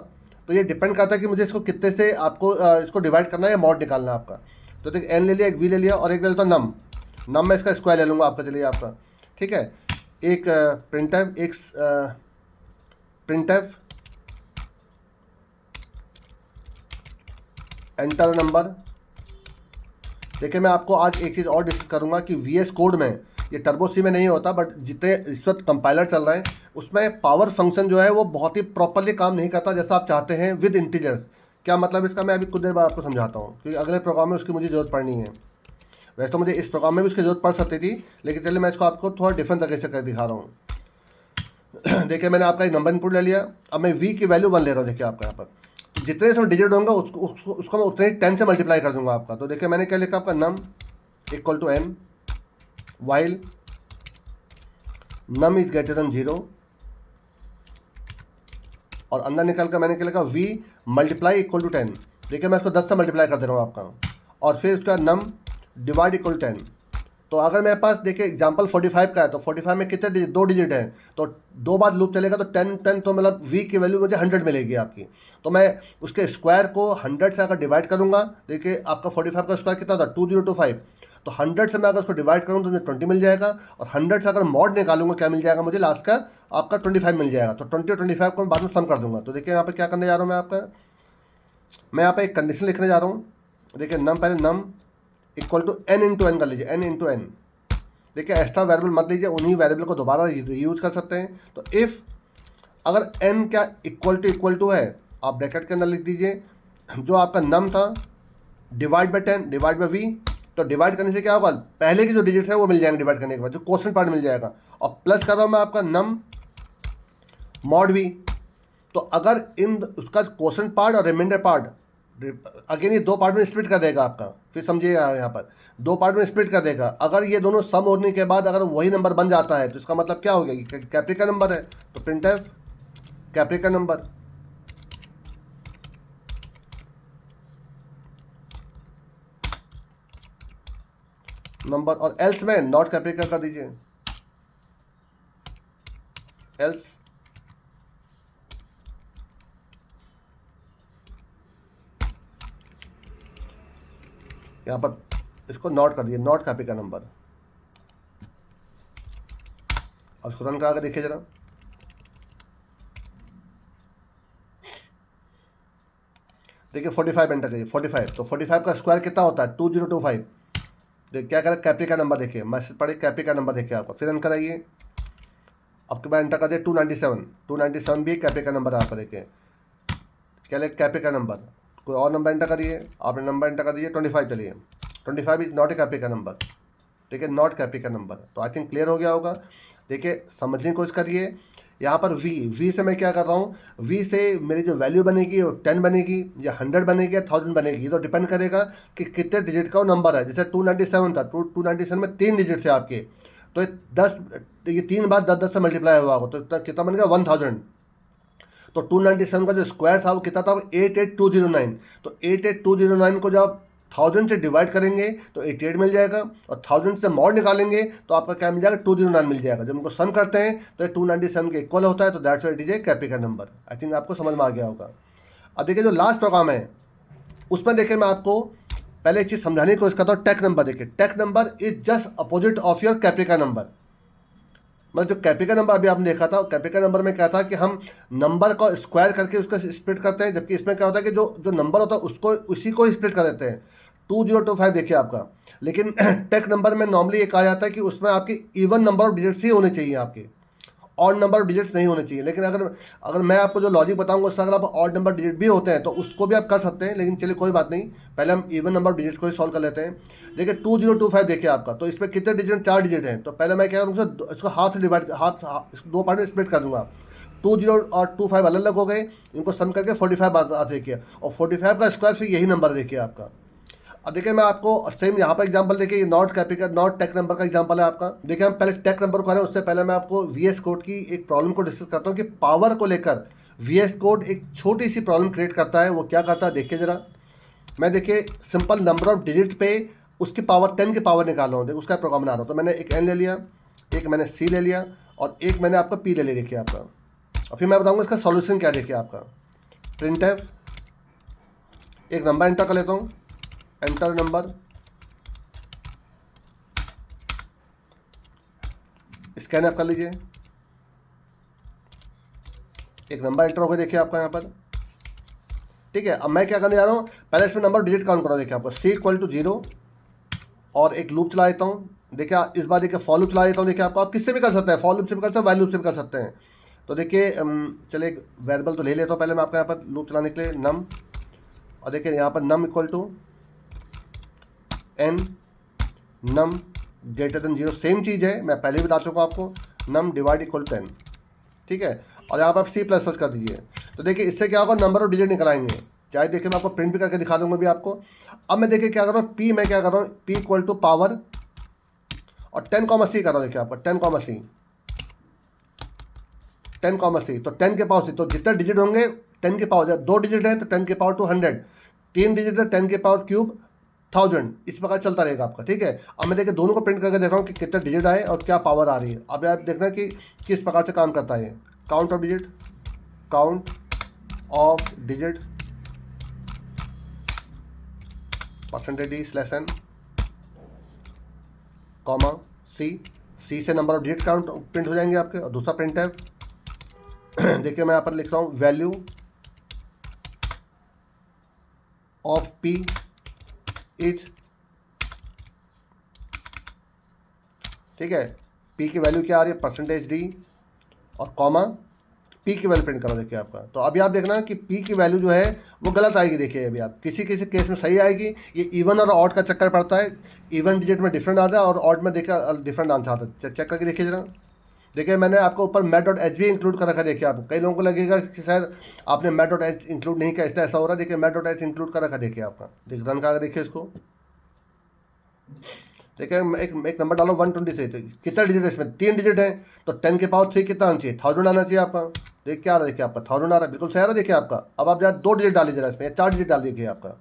S1: तो ये डिपेंड करता है कि मुझे इसको कितने से आपको इसको डिवाइड करना है या मॉड निकालना है आपका। तो देखिए n ले लिया, एक v ले लिया, और एक ले लेता हूँ नम में इसका स्क्वायर ले लूँगा आपका। चलिए आपका ठीक है, एक प्रिंटफ एंटर नंबर। देखिए मैं आपको आज एक चीज़ और डिस्कस करूँगा कि VS कोड में, ये टर्बो सी में नहीं होता, बट जितने इस वक्त कंपाइलर चल रहे हैं उसमें पावर फंक्शन जो है वो बहुत ही प्रॉपरली काम नहीं करता जैसा आप चाहते हैं विद इंटीजर्स। क्या मतलब इसका, मैं अभी कुछ देर बाद आपको समझाता हूँ, क्योंकि अगले प्रोग्राम में उसकी मुझे ज़रूरत पड़नी है। वैसे तो मुझे इस प्रोग्राम में भी उसकी ज़रूरत पड़ सकती थी, लेकिन चलिए मैं इसको आपको थोड़ा डिफरेंट तरीके से कर दिखा रहा हूँ। देखिए मैंने आपका एक नंबर इनपुट ले लिया, अब मैं v की वैल्यू 1 ले रहा हूँ। देखिए आपका यहाँ पर तो जितने इसमें डिजिट होंगे उसको मैं उतने ही 10 से मल्टीप्लाई कर दूंगा आपका। तो देखिए मैंने क्या लिखा आपका, num equal to n while num is greater than 0, और अंदर निकल कर मैंने क्या लिखा, v मल्टीप्लाई इक्वल टू 10। देखिए मैं इसको 10 से मल्टीप्लाई कर दे रहा हूँ आपका, और फिर उसका नम डिवाइड इक्वल 10। तो अगर मेरे पास देखिए एग्जाम्पल 45 का है, तो 45 में कितने डिजिट, 2 डिजिट हैं, तो 2 बार लूप चलेगा तो 10 तो मतलब v की वैल्यू मुझे 100 मिलेगी आपकी। तो मैं उसके स्क्वायर को 100 से अगर डिवाइड करूंगा, देखिए आपका 45 का स्क्वायर कितना होता है 2025, तो 100 से मैं अगर उसको डिवाइड करूँ तो मुझे 20 मिल जाएगा, और 100 से अगर मॉड निकालूंगा क्या मिल जाएगा मुझे लास्ट का आपका 25 मिल जाएगा। तो 20 और 25 को मैं बाद में सम कर दूंगा। तो देखिए यहाँ पर क्या करने जा रहा हूँ मैं यहाँ पे एक कंडीशन लिखने जा रहा हूँ। देखिए नम पहले num equal to n into n कर लीजिए, n इंटू एन। देखिए एक्स्ट्रा वेरिएबल मत लीजिए, उन्हीं वेरिएबल को दोबारा यूज कर सकते हैं। तो इफ़ अगर n क्या इक्वल टू है, आप ब्रैकेट के अंदर लिख दीजिए जो आपका नम था divide by 10 divide by v। तो डिवाइड करने से क्या होगा, पहले की जो डिजिट है वो मिल जाएंगे डिवाइड करने के बाद, जो क्वेश्चन पार्ट मिल जाएगा, और प्लस कर रहा हूँ मैं आपका नम मॉड v। तो अगर इन उसका क्वेश्चन पार्ट और रिमाइंडर पार्ट, अगेन ये 2 पार्ट में स्प्लिट कर देगा आपका, फिर समझिएगा यहाँ पर 2 पार्ट में स्प्लिट कर देगा। अगर ये दोनों सम होने के बाद अगर वही नंबर बन जाता है तो इसका मतलब क्या हो गया, कैप्री का नंबर है। तो प्रिंटफ कैप्री का नंबर और एल्स में नॉट कैप्री का कर दीजिए, एल्स यहाँ पर इसको नॉट कर दिए, नॉट कैप्री का नंबर। अब इसको रन करा कर देखिए जरा। देखिए 45 एंटर करिए, 45, तो 45 का स्क्वायर कितना होता है 2025। देखिए क्या करें, कैप्री का नंबर देखिए, मैसेज पढ़े कैप्री का नंबर देखिए आपको, फिर रन कराइए। अब के बाद एंटर कर दिए 297 भी कैप्री का नंबर है आपका। देखिए क्या ले कैप्री का नंबर, कोई और नंबर एंटर करिए, आपने नंबर एंटर कर दीजिए 25, चलिए 25 इज नॉट ए कैप्री का नंबर। ठीक है, नॉट कैप्री का नंबर। तो आई थिंक क्लियर हो गया होगा। देखिए समझने की कोशिश करिए, यहाँ पर v से मैं क्या कर रहा हूँ, v से मेरी जो वैल्यू बनेगी वो 10 बनेगी या 100 बनेगी या 1000 बनेगी, ये तो डिपेंड करेगा कि कितने डिजिट का वो नंबर है। जैसे 297 था, 297 में 3 डिजिट थे आपके, तो ये 3 बार 10 से मल्टीप्लाई हुआ होगा, तो इतना कितना बन गया 1000। तो 297 का जो स्क्वायर था वो कितना था 88209। तो 88209 को जब 1000 से डिवाइड करेंगे तो 88 मिल जाएगा, और 1000 से मॉड निकालेंगे तो आपका क्या मिल जाएगा 209 मिल जाएगा। जब उनको सम करते हैं तो ये 297 के इक्वल होता है, तो that's why it is a Capri का नंबर। आई थिंक आपको समझ में आ गया होगा। अब देखिए जो लास्ट प्रोग्राम है उसमें देखिए मैं आपको पहले एक चीज़ समझाने की कोशिश करता हूँ। टेक नंबर देखिए, tech number is just opposite of your capri का नंबर। मतलब जो कैप्री का नंबर अभी आपने देखा था, कैप्री का नंबर में क्या था कि हम नंबर को स्क्वायर करके उसका स्प्लिट करते हैं, जबकि इसमें क्या होता है कि जो नंबर होता है उसको उसी को स्प्लिट कर देते हैं। 2025 देखिए आपका, लेकिन टेक नंबर में नॉर्मली ये कहा जाता है कि उसमें आपकी इवन नंबर ऑफ डिजिट्स ही होने चाहिए, आपके ऑड नंबर ऑफ डिजिट्स नहीं होने चाहिए। लेकिन अगर मैं आपको जो लॉजिक बताऊंगा उससे अगर आप ऑड नंबर डिजिट भी होते हैं तो उसको भी आप कर सकते हैं, लेकिन चलिए कोई बात नहीं, पहले हम इवन नंबर ऑफ डिजिट्स को ही सॉल्व कर लेते हैं। देखिए 2025 देखिए आपका, तो इसमें कितने डिजिट, 4 डिजिट हैं। तो पहले मैं क्या करूँगा, इसको हाफ से डिवाइड, हाफ 2 पार्ट में स्प्लिट कर दूंगा। 20 और 25 अलग अलग हो गए, इनको सम करके 45 आता देखिए, और 45 का स्क्वायर फिर यही नंबर देखिए आपका। अब देखिए मैं आपको सेम यहाँ पर एग्जांपल देखिए, not capital not tech number का एग्जांपल है आपका। देखिए हम पहले टेक नंबर को करें उससे पहले मैं आपको वीएस कोड की एक प्रॉब्लम को डिस्कस करता हूँ कि पावर को लेकर वीएस कोड एक छोटी सी प्रॉब्लम क्रिएट करता है। वो क्या करता है देखिए जरा। मैं देखिए सिंपल नंबर ऑफ डिजिट पे उसकी पावर 10 की पावर निकाल रहा हूँ, देखिए उसका प्रोग्राम बना रहा हूँ। तो मैंने एक एन ले लिया, एक मैंने सी ले लिया, और एक मैंने आपका पी ले लिया देखिए आपका। और फिर मैं बताऊँगा इसका सॉल्यूशन क्या देखिए आपका। प्रिंटफ एक नंबर एंटर कर लेता हूँ, एंटर नंबर, स्कैन आप कर लीजिए, एक नंबर एंटर हो गया देखिए आपका यहाँ पर। ठीक है, अब मैं क्या करने जा रहा हूँ, पहले इसमें नंबर डिजिट काउंट करो देखिए आपको, सी इक्वल टू 0, और एक लूप चला देता हूँ। देखिए इस बार देखिए फॉर लूप चला देता हूँ। देखिए आपको, आप किससे भी कर सकते हैं, फॉर लूप से भी कर सकते हैं, वाइल लूप से भी कर सकते हैं। तो देखिए चलिए एक वेरिएबल तो ले लेता हूँ पहले मैं आपका यहाँ पर लूप चलाने के लिए, नम, और देखिए यहाँ पर num equal to n, num greater than 0, same चीज़ है, मैं पहले भी बता चुका हूँ आपको, नम डिवाइड इक्वल 10। ठीक है, और यहाँ पर आप C++ कर दीजिए। तो देखिए इससे क्या होगा, नंबर ऑफ डिजिट निकल आएंगे। चाहे देखिए मैं आपको प्रिंट भी करके दिखा दूंगा भी आपको। अब मैं देखिए क्या कर रहा हूँ, P मैं क्या कर रहा हूँ, P इक्वल टू पावर और 10, C कर रहा हूँ देखिए आपका, 10, C, तो 10 के पावर C, तो जितने डिजिट होंगे 10 के पावर, 2 डिजिट है तो 10 के पावर 200, 3 डिजिट है 10 के पावर क्यूब 1000, इस प्रकार चलता रहेगा आपका। ठीक है, अब मैं देखिए दोनों को प्रिंट करके देख रहा हूँ कि कितना डिजिट आए और क्या पावर आ रही है। अब आप देखना कि किस प्रकार से काम करता है। Count of digit, count of digit, percentage d slash n, comma c से number of digit count print हो जाएंगे आपके। और दूसरा प्रिंट है, देखिए मैं यहाँ पर लिख रहा हूँ वैल्यू ऑफ पी इज, ठीक है, पी की वैल्यू क्या आ रही है, परसेंटेज डी, और कॉमा पी की वैल्यू प्रिंट करो। देखिए आपका, तो अभी आप देखना कि पी की वैल्यू जो है वो गलत आएगी। देखिए अभी आप किसी किसी केस में सही आएगी। ये इवन और ऑड का चक्कर पड़ता है, इवन डिजिट में डिफरेंट आता है और ऑड में देखिए डिफरेंट आंसर आता है। चेक करके देखिए जरा। देखिए मैंने आपको ऊपर मैट डॉट एच भी इंक्लूड कर रखा है। देखिए आपको कई लोगों को लगेगा कि सर आपने मैट डॉट एच इंक्लूड नहीं किया इसलिए ऐसा हो रहा है। देखिए मैट डॉट एच इंक्लूड कर रखा है। देखिए आपका रन का देखिए इसको, देखिए एक नंबर डालो 123, तो कितना डिजिट है इसमें, 3 डिजिट है, तो 10 के पावर 3 कितना आना चाहिए, 1000 आना चाहिए आपका। देखिए क्या आ रहा है, देखिए आपका 1000 आ रहा है, बिल्कुल सही आ रहा है। देखिए आपका अब आप जरा 2 डिजिट डालिए जरा इसमें, 4 डिजिट डाल दीजिए आपका,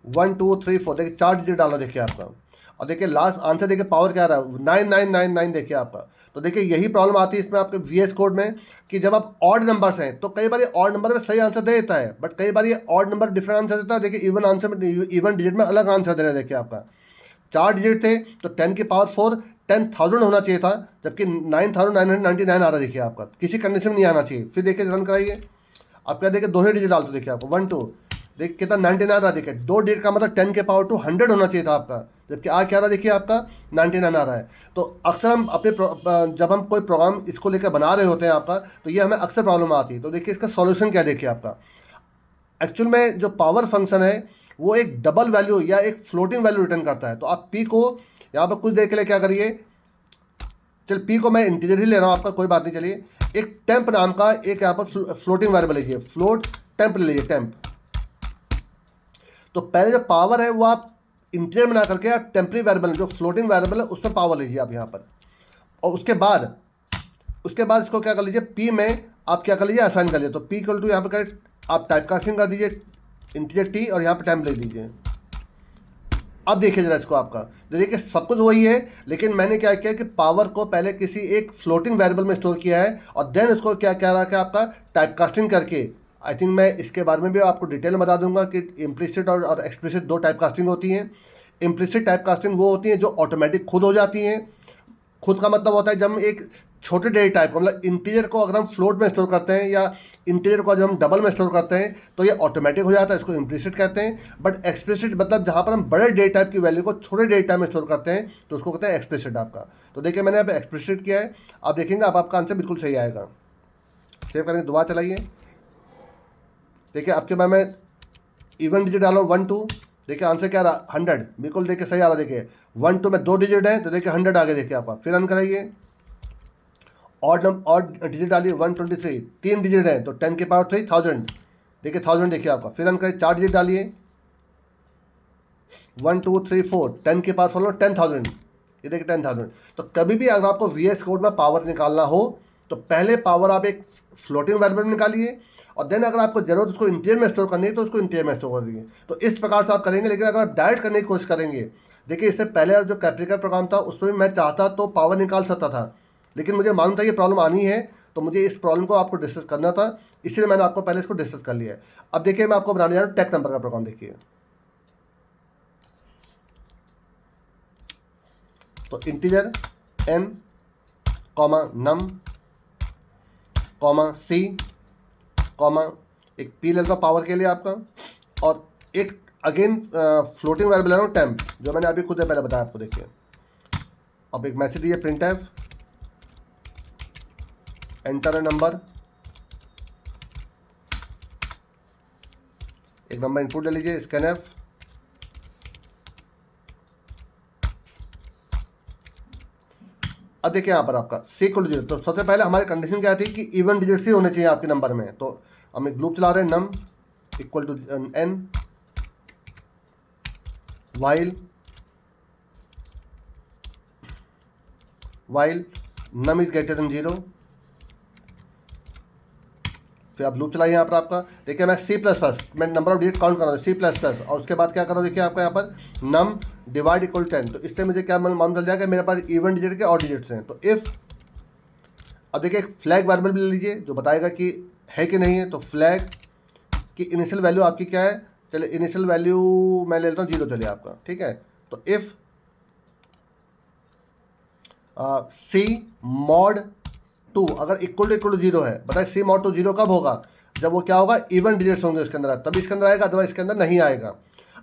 S1: 1 2 3 4, देखिए 4 डिजिट डालो देखिए आपका। और देखिए लास्ट आंसर देखिए पावर क्या आ रहा है, 9999 देखिए आपका। तो देखिए यही प्रॉब्लम आती है इसमें आपके VS कोड में कि जब आप ऑड नंबर्स हैं तो कई बार ये ऑड नंबर में सही आंसर दे देता है, बट कई बार ये ऑड नंबर डिफरेंट आंसर देता है। देखिए इवन आंसर में, इवन डिजिट में अलग आंसर दे रहा है। देखिए आपका 4 डिजिट थे तो 10 की पावर 4 10,000 होना चाहिए था, जबकि 9,999 आ रहा है। देखिए आपका किसी कंडीशन में नहीं आना चाहिए। फिर देखिए रन कराइए, आप क्या देखिए दो ही डिजिट डालते देखिए आपको 1 2, देखिए कितना 99 आ रहा है। देखिए 2 डिजिट का मतलब 10 के पावर 2 100 होना चाहिए था आपका, जबकि आ क्या रहा है देखिए आपका 99 आ रहा है। तो अक्सर हम अपने जब हम कोई प्रोग्राम इसको लेकर बना रहे होते हैं आपका, तो ये हमें अक्सर प्रॉब्लम आती है। तो देखिए इसका सॉल्यूशन क्या है, देखिए आपका एक्चुअल में जो पावर फंक्शन है वो एक डबल वैल्यू या एक फ्लोटिंग वैल्यू रिटर्न करता है। तो आप पी को यहाँ पर कुछ देर के लिए क्या करिए, चल पी को मैं इंटीजर ही ले रहा हूँ आपका, कोई बात नहीं। चलिए एक टेम्प नाम का एक यहाँ पर फ्लोटिंग वेरिएबल लीजिए, फ्लोट टेम्प ले लीजिए, टेम्प। तो पहले जो पावर है वो आप इंटीजर बना करके आप टेम्परी वेरिएबल जो फ्लोटिंग वेरिएबल है उसमें पावर लीजिए आप यहाँ पर। और उसके बाद इसको क्या कर लीजिए, पी में आप क्या कर लीजिए, असाइन कर लीजिए। तो पी इक्वल टू यहाँ पर करें आप टाइप कास्टिंग कर दीजिए इंटीजर टी और यहाँ पर टाइम ले दीजिए। अब देखिए जरा इसको आपका, तो देखिए सब कुछ वही है, लेकिन मैंने क्या किया कि पावर को पहले किसी एक फ्लोटिंग वेरिएबल में स्टोर किया है और देन उसको क्या क्या रहा है आपका टाइप कास्टिंग करके। आई थिंक मैं इसके बारे में भी आपको डिटेल में बता दूंगा कि इम्प्लिसिट और एक्सप्लिसिट 2 टाइप कास्टिंग होती हैं। इम्प्लिसिट टाइप कास्टिंग वो होती हैं जो ऑटोमेटिक खुद हो जाती हैं। खुद का मतलब होता है जब हम एक छोटे डेटा टाइप को, मतलब इंटीजर को अगर हम फ्लोट में स्टोर करते हैं या इंटीजर को जब हम डबल में स्टोर करते हैं तो ये ऑटोमेटिक हो जाता है, इसको इम्प्लिसिट कहते हैं। बट एक्सप्लिसिट मतलब जहाँ पर हम बड़े डेटा टाइप की वैल्यू को छोटे डेटा टाइप में स्टोर करते हैं तो उसको कहते हैं एक्सप्लिसिट आपका। तो देखिए मैंने अब एक्सप्लिसिट किया है, आप देखेंगे अब आपका आंसर बिल्कुल सही आएगा। सेव करेंगे, दोबारा चलाइए, देखिए आपके बाद मैं इवन डिजिट डालो 1 2, देखिए आंसर क्या रहा 100, बिल्कुल देखिए सही आ रहा है। देखिए 1 2 में 2 डिजिट है तो देखिए 100 आगे देखिए आपका। फिर रन कराइए, ऑड डिजिट डालिए 123, 3 डिजिट है तो 10 के पावर 3 1000, देखिए 1000 देखिए आपका। फिर रन करिए, 4 डिजिट डालिए 1 2 3 4, 10 के पावर 4 10,000, ये देखिए 10,000। तो कभी भी अगर आपको VS कोड में पावर निकालना हो तो पहले पावर आप एक फ्लोटिंग वेरिएबल में निकालिए और देन अगर आपको जरूरत उसको इंटीजर में स्टोर करनी है तो उसको इंटीजर में स्टोर कर दीजिए। तो इस प्रकार से आप करेंगे। लेकिन अगर आप डायरेक्ट करने की कोशिश करेंगे, देखिए इससे पहले जो कैप्रिकर प्रोग्राम था उसमें मैं चाहता तो पावर निकाल सकता था, लेकिन मुझे मालूम था ये प्रॉब्लम आनी है, तो मुझे इस प्रॉब्लम को आपको डिस्कस करना था, इसलिए मैंने आपको पहले इसको डिस्कस कर लिया है। अब देखिए मैं आपको बनाने जा रहा हूँ टेक नंबर का प्रोग्राम। देखिए तो इंटीजर n कॉमा नम कॉमा सी कॉमा एक पी ले लो पावर के लिए आपका, और एक अगेन फ्लोटिंग वेरिएबल ले रहा हूँ टेम्प, जो मैंने अभी खुद पहले बताया आपको। देखिए अब एक मैसेज दिए print f, enter a number, एक नंबर इनपुट ले लीजिए स्कैन एफ। अब देखिए यहाँ पर आपका सीक्वल डिजिट, तो सबसे पहले हमारी कंडीशन क्या थी कि इवन डिजिट्स ही होने चाहिए आपके नंबर में। तो हम एक लूप चला रहे हैं num equal to n while num is greater than 0, फिर आप लूप चलाइए यहाँ पर आपका। देखिए मैं C++, मैं नंबर ऑफ डिजिट काउंट कर रहा हूँ C++, और उसके बाद क्या कर रहा हूँ देखिए आपका यहाँ पर num डिवाइड इक्वल 10। तो इससे मुझे क्या मालूम चल जाएगा मेरे पास इवन डिजिट के और डिजिट्स हैं। तो इफ़, अब देखिए एक फ्लैग वेरिएबल भी ले लीजिए जो बताएगा कि है कि नहीं है। तो फ्लैग की इनिशियल वैल्यू आपकी क्या है, चलिए इनिशियल वैल्यू मैं ले लेता हूँ 0, चलिए आपका ठीक है। तो इफ़ C mod 2 अगर इक्वल टू 0 है, बताए C mod 2 0 कब होगा, जब वो क्या होगा इवन डिजिट्स होंगे उसके अंदर, तभी इसके अंदर आएगा, अथवा इसके अंदर नहीं आएगा।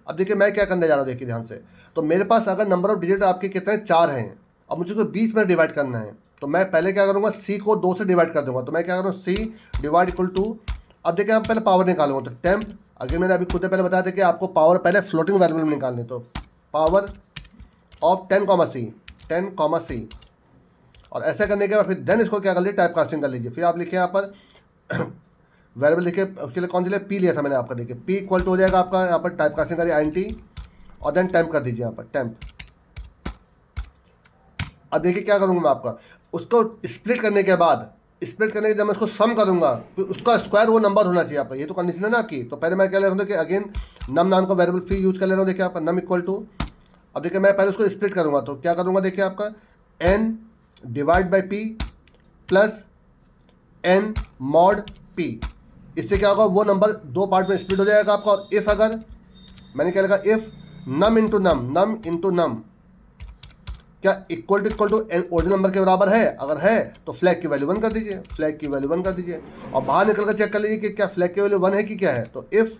S1: अब देखिए मैं क्या करने जा रहा हूँ, देखिए ध्यान से। तो मेरे पास अगर नंबर ऑफ डिजिट आपके कितने 4 हैं, अब मुझे को बीच में डिवाइड करना है, तो मैं पहले क्या करूँगा C को 2 से डिवाइड कर दूंगा। तो मैं क्या करूँ C डिवाइड इक्वल टू, अब देखिए हम पहले पावर निकालूंगा। तो टेम्प, अगर मैंने अभी खुद पहले बताया था कि आपको पावर पहले फ्लोटिंग वेरिएबल में निकालनी, तो पावर ऑफ 10, C, और ऐसा करने के बाद फिर देन इसको क्या कर लीजिए टाइप कास्टिंग कर लीजिए। फिर आप लिखिए यहाँ पर वेरिएबल लिखिए, उसके लिए कौन सी लिए P लिया था मैंने आपका, देखिए P इक्वल टू हो जाएगा आपका यहाँ पर टाइप कास्टिंग करिए INT और देन टेम्प कर दीजिए यहाँ पर टेम्प। अब देखिए क्या करूँगा मैं आपका, उसको स्प्लिट करने के बाद, स्प्लिट करने के जब मैं उसको सम करूँगा फिर उसका स्क्वायर वो नंबर होना चाहिए आपका, ये तो कंडीशन है ना आपकी। तो पहले मैं क्या ले रहा हूँ कि अगेन नम नाम का वेरिएबल फिर यूज कर ले रहा हूँ, देखिए आपका नम इक्वल टू, अब देखिए मैं पहले उसको स्प्लिट करूँगा। तो क्या करूँगा देखिए आपका n divide by P plus n mod P, इससे क्या होगा वो नंबर 2 पार्ट में स्प्लिट हो जाएगा आपका। और इफ़ अगर मैंने क्या लिखा, इफ़ नम इंटू नम क्या इक्वल टू ओरिजिनल नंबर के बराबर है, अगर है तो फ्लैग की वैल्यू 1 कर दीजिए, फ्लैग की वैल्यू 1 कर दीजिए, और बाहर निकल कर चेक कर लीजिए कि क्या फ्लैग की वैल्यू 1 है कि क्या है। तो इफ़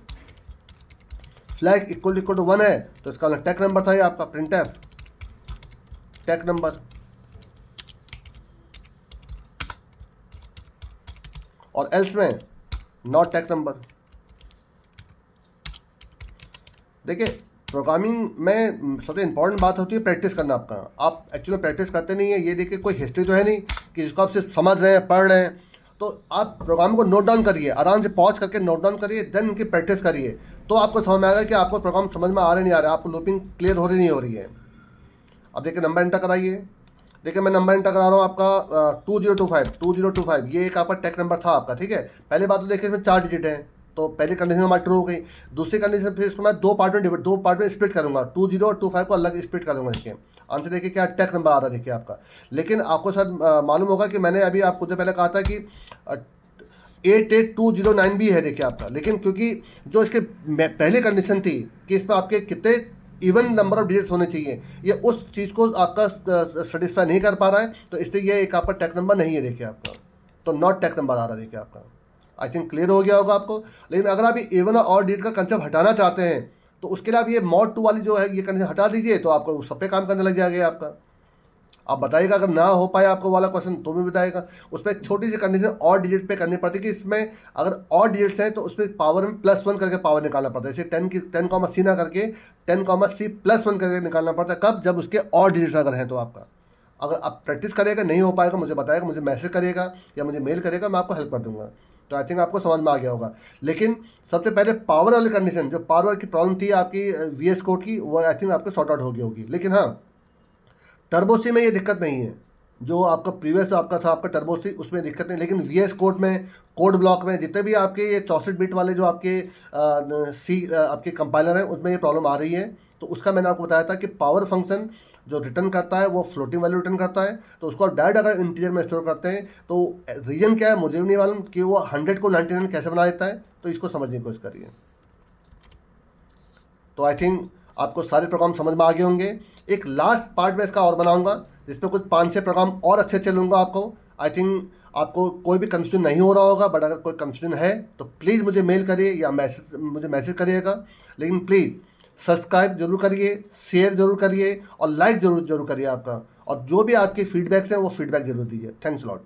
S1: फ्लैग इक्वल टू 1 है तो इसका टैग नंबर था ये आपका प्रिंटफ टैग नंबर, और एल्स में नॉट टैग नंबर। देखिए प्रोग्रामिंग में सबसे इंपॉर्टेंट बात होती है प्रैक्टिस करना आपका। आप एक्चुअली प्रैक्टिस करते नहीं है, ये देखिए कोई हिस्ट्री तो है नहीं कि जिसको आप सिर्फ समझ रहे हैं पढ़ रहे हैं। तो आप प्रोग्राम को नोट डाउन करिए, आराम से पॉज करके नोट डाउन करिए, देन उनकी प्रैक्टिस करिए, तो आपको समझ में आएगा कि आपको प्रोग्राम समझ में आ रहा नहीं आ रहा है, आपको लूपिंग क्लियर हो रही नहीं हो रही है। अब देखिए नंबर एंटर कराइए, देखिए मैं नंबर एंटर करा रहा हूँ आपका 2025, ये एक आपका टैग नंबर था आपका, ठीक है। पहले बात तो देखिए इसमें 4 डिजिट है, तो पहली कंडीशन हमारी ट्रू हो गई। दूसरी कंडीशन फिर इसको मैं 2 पार्ट में स्प्लिट करूँगा, 20 और 25 को अलग स्प्लिट करूँगा। देखिए आंसर देखिए क्या टैग नंबर आ रहा है देखिए आपका। लेकिन आपको शायद मालूम होगा कि मैंने अभी आपको पहले कहा था कि 88209 भी है देखिए आपका, लेकिन क्योंकि जो इसके पहली कंडीशन थी कि इसमें आपके कितने इवन नंबर ऑफ डिजिट्स होने चाहिए, ये उस चीज़ को आपका सेटिस्फाई नहीं कर पा रहा है, तो इसलिए ये एक आपका टैग नंबर नहीं है देखिए आपका, तो नॉट टैग नंबर आ रहा है देखिए आपका। आई थिंक क्लियर हो गया होगा आपको। लेकिन अगर आप ये इवन और डिजिट का कंसेप्ट हटाना चाहते हैं तो उसके लिए आप ये mod 2 वाली जो है ये कंडीशन हटा दीजिए, तो आपको सब पे काम करने लग जाएगा आपका। आप बताइएगा अगर ना हो पाए आपको वाला क्वेश्चन तो भी बताइएगा। उसमें एक छोटी सी कंडीशन और डिजिट पे करनी पड़ती है कि इसमें अगर और डिजिट्स हैं तो उसमें पावर में +1 करके पावर निकालना पड़ता है, जैसे 10 C ना करके 10 C+1 करके निकालना पड़ता है। कब, जब उसके और डिजिट्स अगर हैं तो आपका। अगर आप प्रैक्टिस करिएगा, नहीं हो पाएगा मुझे बताएगा, मुझे मैसेज करिएगा या मुझे मेल करिएगा, मैं आपको हेल्प कर दूंगा। तो आई थिंक आपको समझ में आ गया होगा। लेकिन सबसे पहले पावर वाली कंडीशन, जो पावर की प्रॉब्लम थी आपकी VS कोड की, वो आई थिंक आपको सॉर्ट आउट हो गई होगी। लेकिन हाँ, टर्बो सी में ये दिक्कत नहीं है, जो आपका प्रीवियस आपका था आपका टर्बो सी, उसमें दिक्कत नहीं। लेकिन VS कोड में, कोड ब्लॉक में जितने भी आपके ये 64 बिट वाले जो आपके आपके कंपाइलर हैं उसमें ये प्रॉब्लम आ रही है। तो उसका मैंने आपको बताया था कि पावर फंक्शन जो रिटर्न करता है वो फ्लोटिंग वैल्यू रिटर्न करता है, तो उसको आप डायरेक्ट अगर इंटीजर में स्टोर करते हैं तो रीजन क्या है मुझे भी नहीं मालूम कि वो 100 को 99 कैसे बना देता है, तो इसको समझने की कोशिश करिए। तो आई थिंक आपको सारे प्रोग्राम समझ में आ गए होंगे। एक लास्ट पार्ट में इसका और बनाऊंगा जिसमें कुछ 5-6 प्रोग्राम और अच्छे अच्छे लूँगा आपको। आई थिंक आपको कोई भी कंफ्यूजन नहीं हो रहा होगा, बट अगर कोई कंफ्यूजन है तो प्लीज़ मुझे मेल करिए या मुझे मैसेज करिएगा। लेकिन प्लीज़ सब्सक्राइब जरूर करिए, शेयर जरूर करिए और लाइक जरूर करिए आपका। और जो भी आपके फीडबैक्स हैं वो फीडबैक जरूर दीजिए। Thanks lot.